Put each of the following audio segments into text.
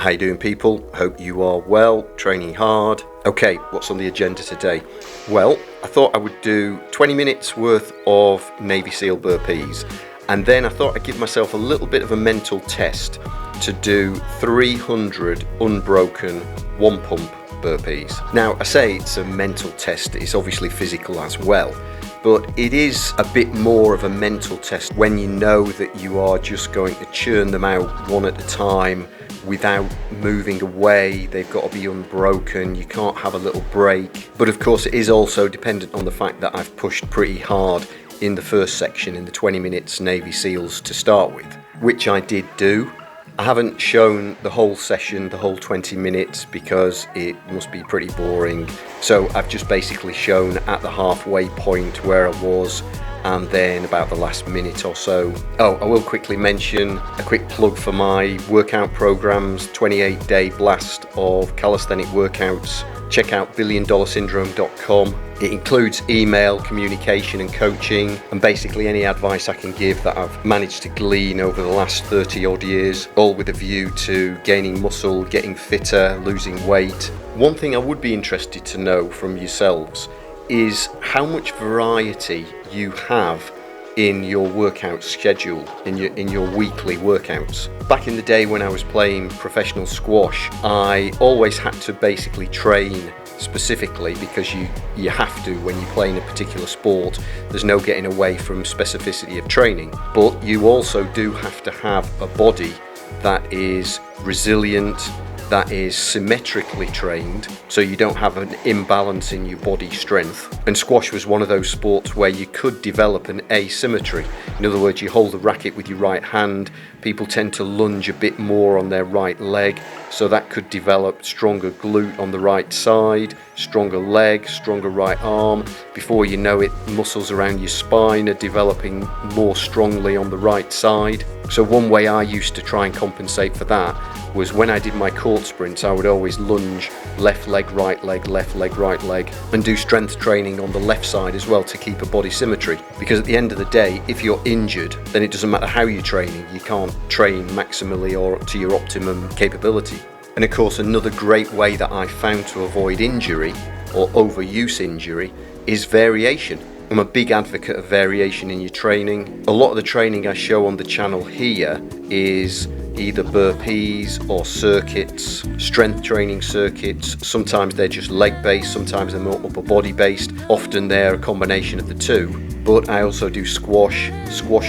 How you doing, people? Hope you are well, training hard. Okay, what's on the agenda today? Well, I thought I would do 20 minutes worth of Navy SEAL burpees, and then I thought I'd give myself a little bit of a mental test to do 300 unbroken one pump burpees. Now, I say it's a mental test, it's obviously physical as well, but it is a bit more of a mental test when you know that you are just going to churn them out one at a time without moving away. They've got to be unbroken, you can't have a little break. But of course it is also dependent on the fact that I've pushed pretty hard in the first section, in the 20 minutes Navy SEALs to start with, which I did do. I haven't shown the whole session, the whole 20 minutes, because it must be pretty boring. So I've just basically shown at the halfway point where I was, and then about the last minute or so. Oh, I will quickly mention a quick plug for my workout programs, 28-day blast of calisthenic workouts. Check out billiondollarsyndrome.com. It includes email, communication and coaching, and basically any advice I can give that I've managed to glean over the last 30 odd years, all with a view to gaining muscle, getting fitter, losing weight. One thing I would be interested to know from yourselves is how much variety you have in your workout schedule, in your weekly workouts. Back in the day when I was playing professional squash, I always had to basically train specifically, because you have to when you play in a particular sport. There's no getting away from specificity of training, but you also do have to have a body that is resilient, that is symmetrically trained, so you don't have an imbalance in your body strength. And squash was one of those sports where you could develop an asymmetry. In other words, you hold the racket with your right hand, people tend to lunge a bit more on their right leg, so that could develop stronger glute on the right side, stronger leg, stronger right arm. Before you know it, muscles around your spine are developing more strongly on the right side. So one way I used to try and compensate for that was when I did my court sprints, I would always lunge left leg, right leg, left leg, right leg, and do strength training on the left side as well to keep a body symmetry. Because at the end of the day, if you're injured, then it doesn't matter how you're training, you can't train maximally or to your optimum capability. And of course, another great way that I found to avoid injury or overuse injury is variation. I'm a big advocate of variation in your training. A lot of the training I show on the channel here is either burpees or circuits, strength training circuits. Sometimes they're just leg based, sometimes they're more upper body based. Often they're a combination of the two. But I also do squash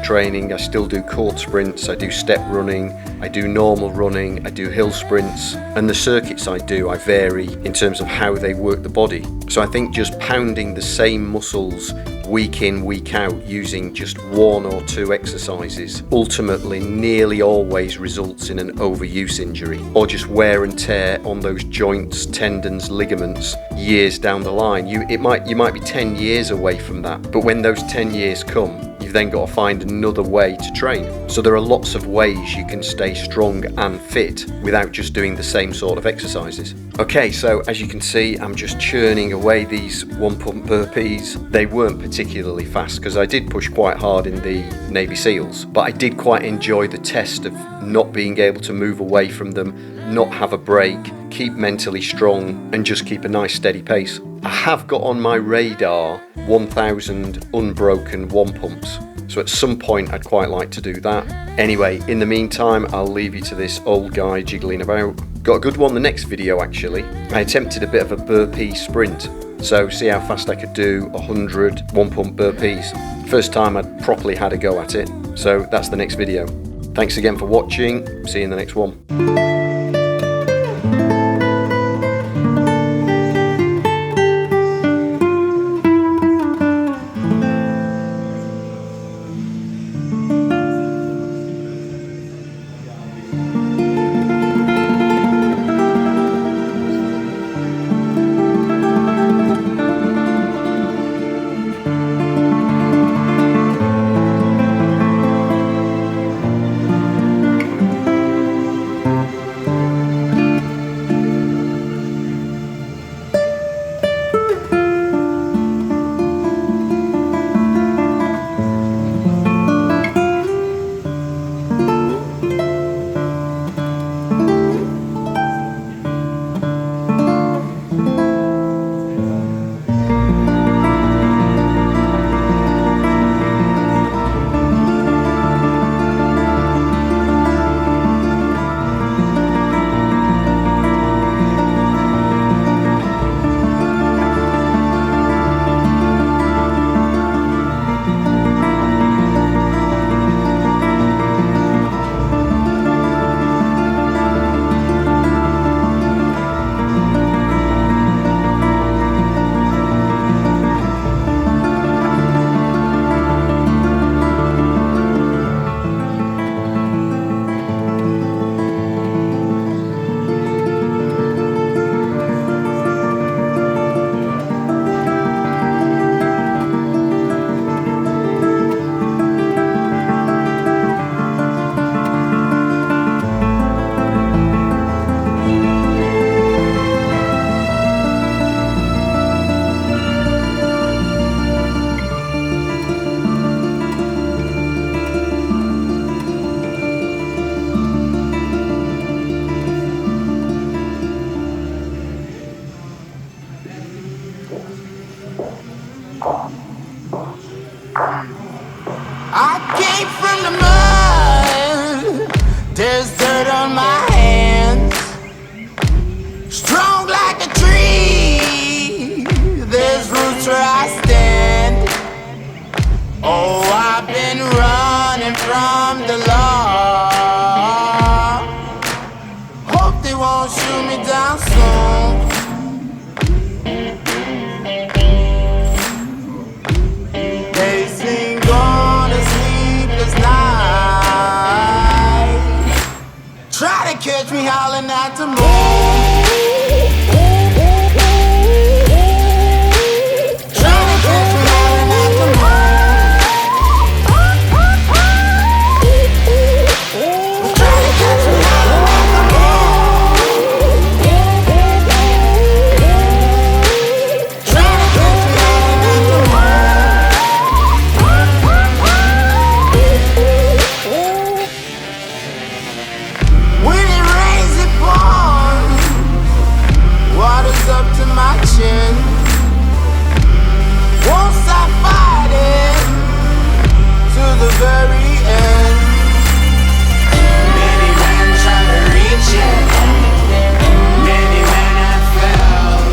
training, I still do court sprints, I do step running, I do normal running, I do hill sprints, and the circuits I do, I vary in terms of how they work the body. So I think just pounding the same muscles week in, week out using just one or two exercises ultimately nearly always results in an overuse injury, or just wear and tear on those joints, tendons, ligaments years down the line. You might be 10 years away from that, but when those 10 years come, you've then got to find another way to train. So there are lots of ways you can stay strong and fit without just doing the same sort of exercises. Okay, so as you can see, I'm just churning away these one pump burpees. They weren't particularly fast because I did push quite hard in the Navy SEALs, but I did quite enjoy the test of not being able to move away from them, not have a break, keep mentally strong, and just keep a nice steady pace. I have got on my radar 1,000 unbroken one pumps, so at some point I'd quite like to do that. Anyway, in the meantime, I'll leave you to this old guy jiggling about. Got a good one the next video actually. I attempted a bit of a burpee sprint, so see how fast I could do 100 one pump burpees. First time I'd properly had a go at it, so that's the next video. Thanks again for watching, see you in the next one. they won't shoot me down soon. They sing on a sleepless night. Try to catch me howling at the moon. Try to catch me howling at the moon. Won't stop fighting to the very end. Many men try to reach it, many men have failed.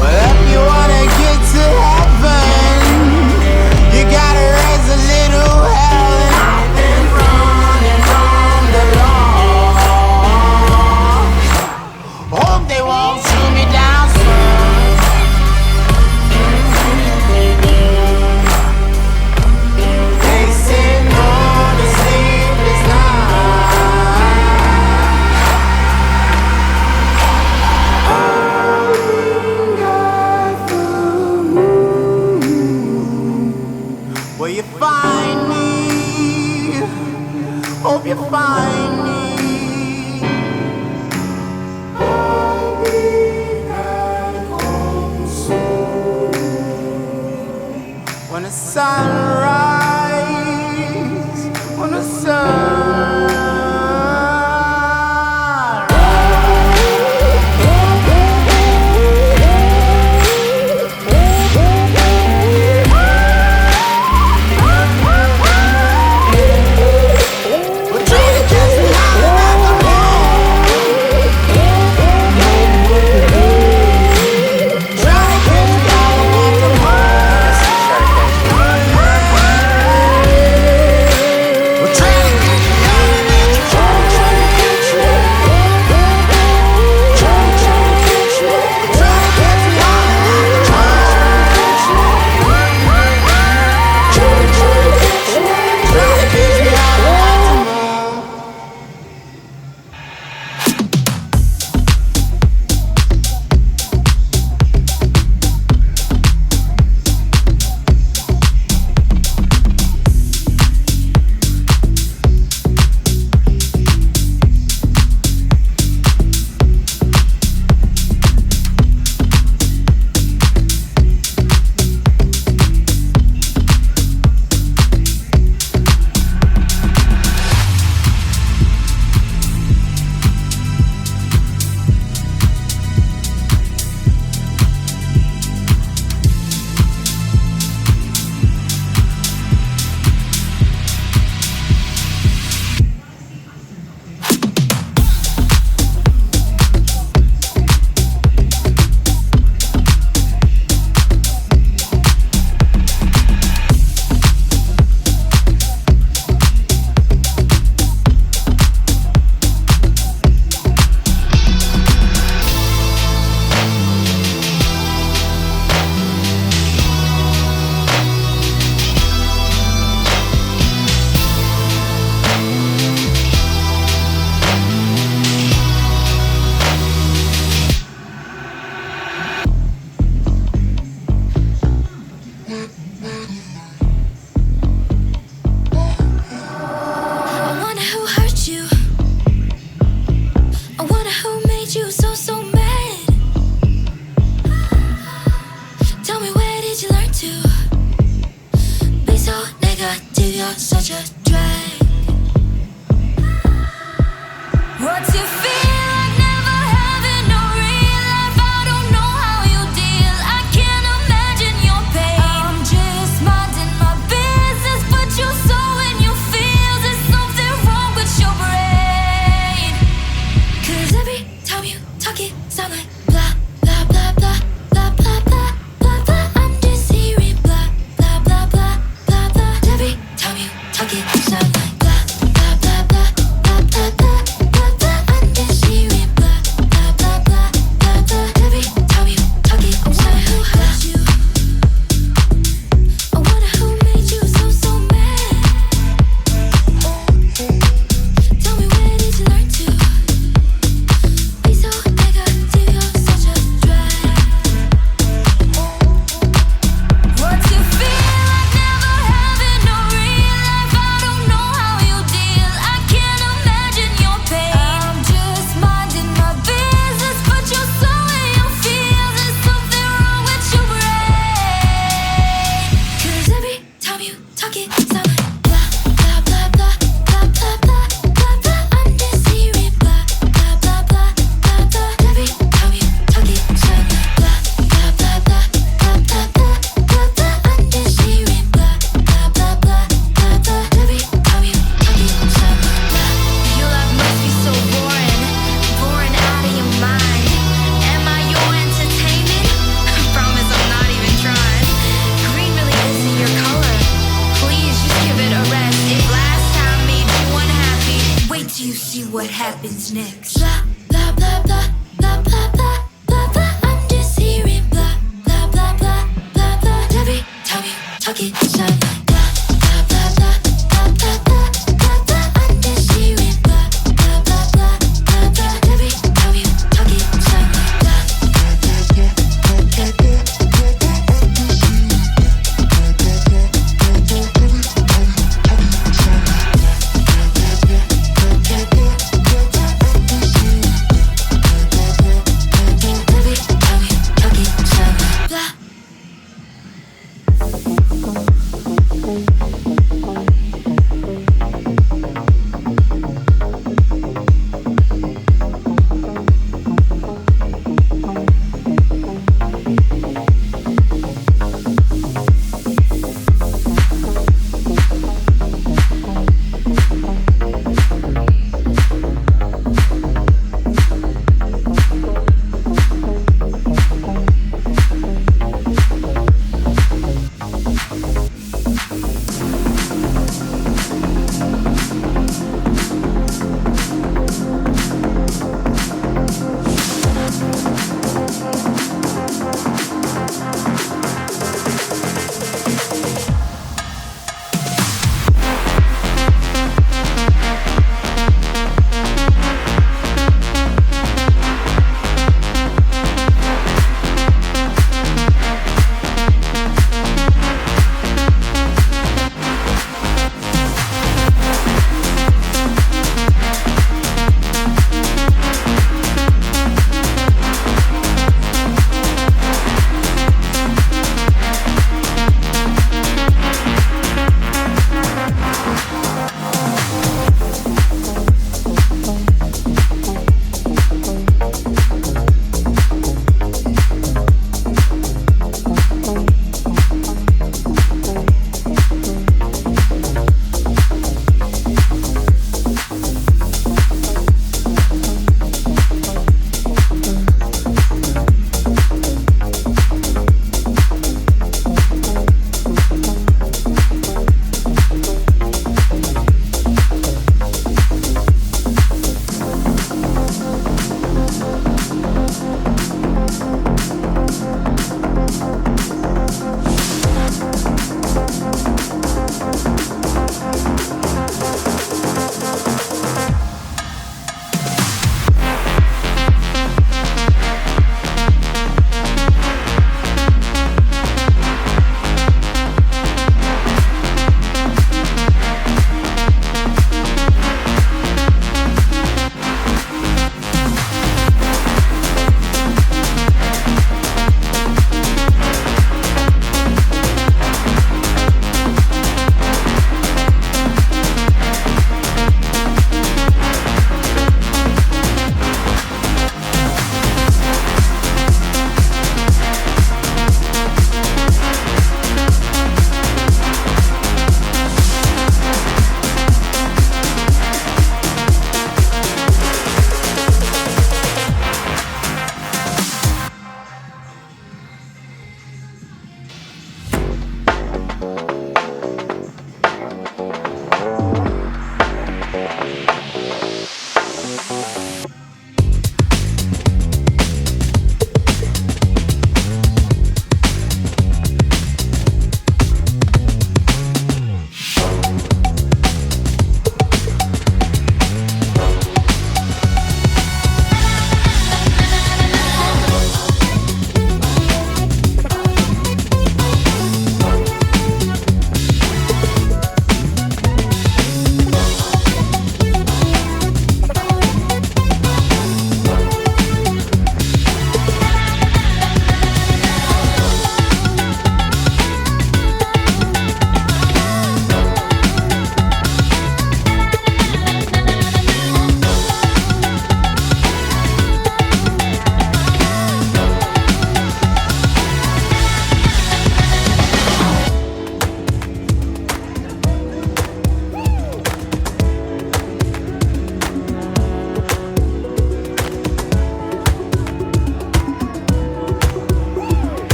Well, if you wanna get to heaven, you gotta raise a little hell. And I've been running from the law. Hope they won't shoot me down soon. Will you find me? Hope you find me. I'll be back home soon. When the sunrise, when the sun. Sound like blah blah blah blah blah blah blah blah. I'm just hearing blah. happens next? Blah, blah, blah, blah, blah, blah, blah, blah, blah. I'm just hearing blah, blah, blah, blah, blah, blah. Tell me, talk it, shine like blah, blah, blah, blah, blah, blah, blah, blah, blah. I'm just hearing blah, blah, blah, blah, blah, blah. Tell me, talk it, shine like blah.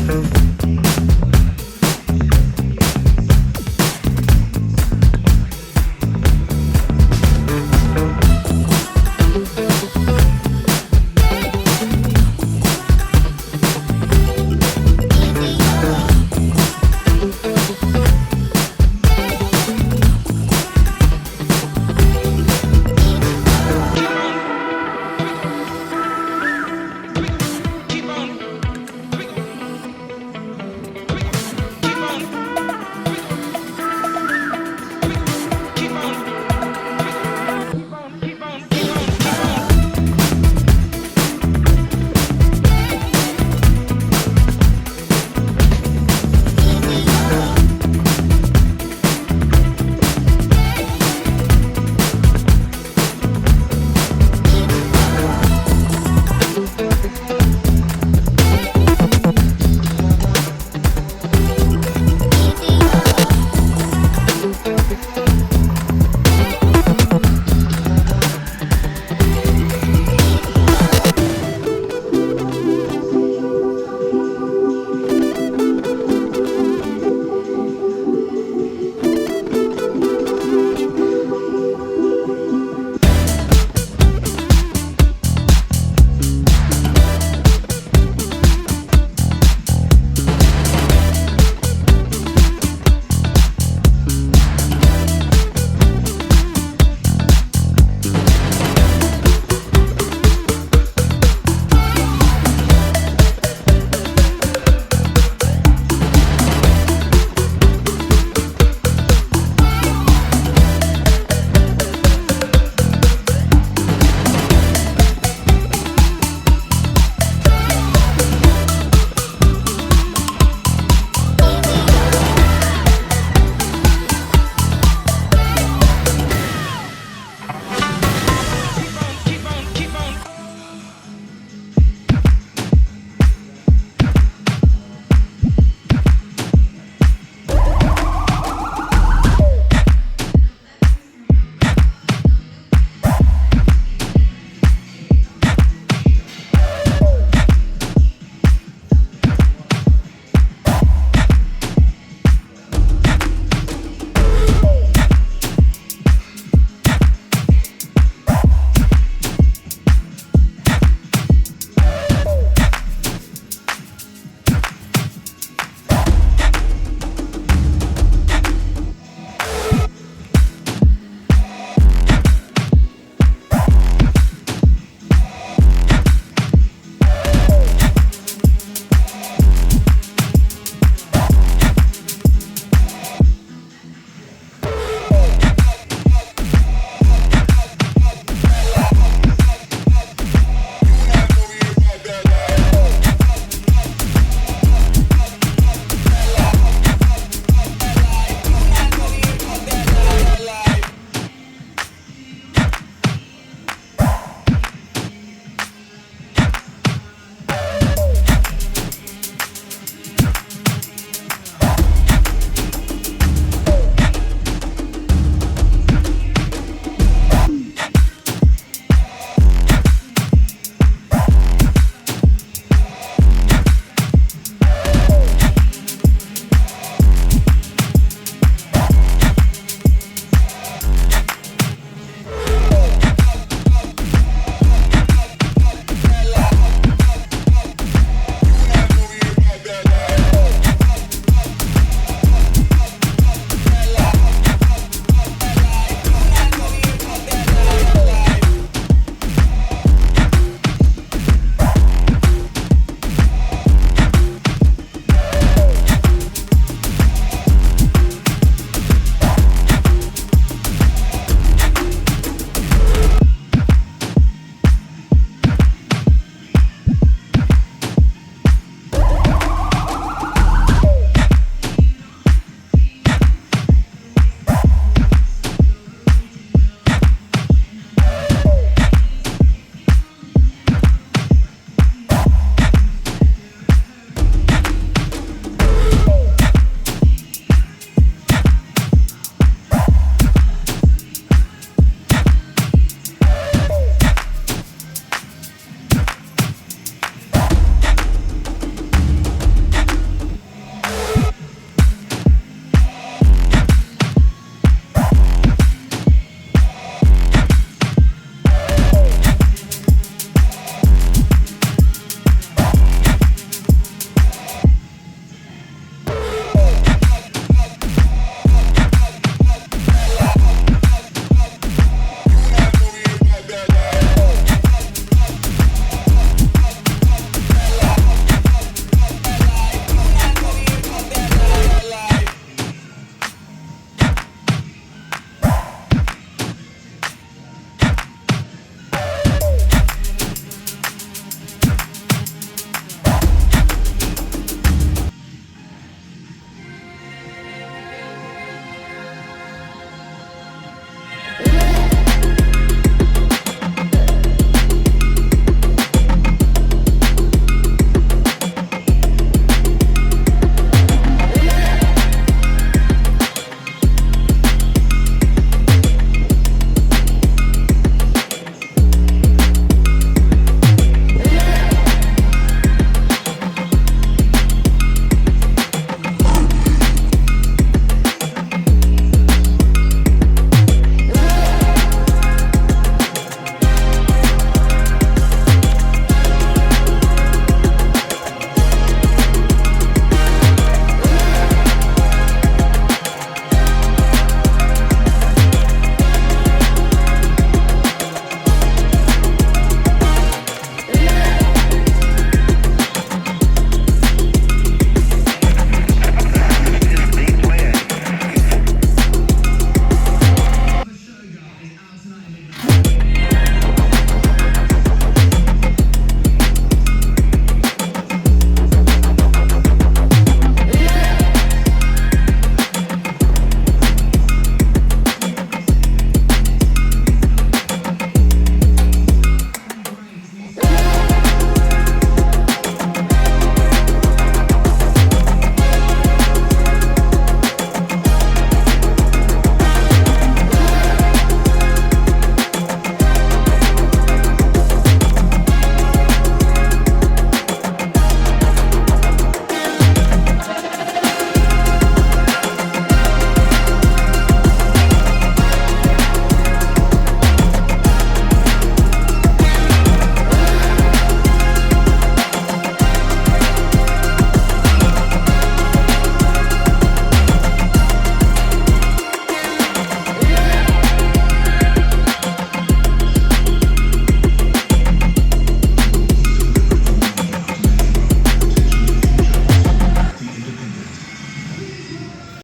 Blah,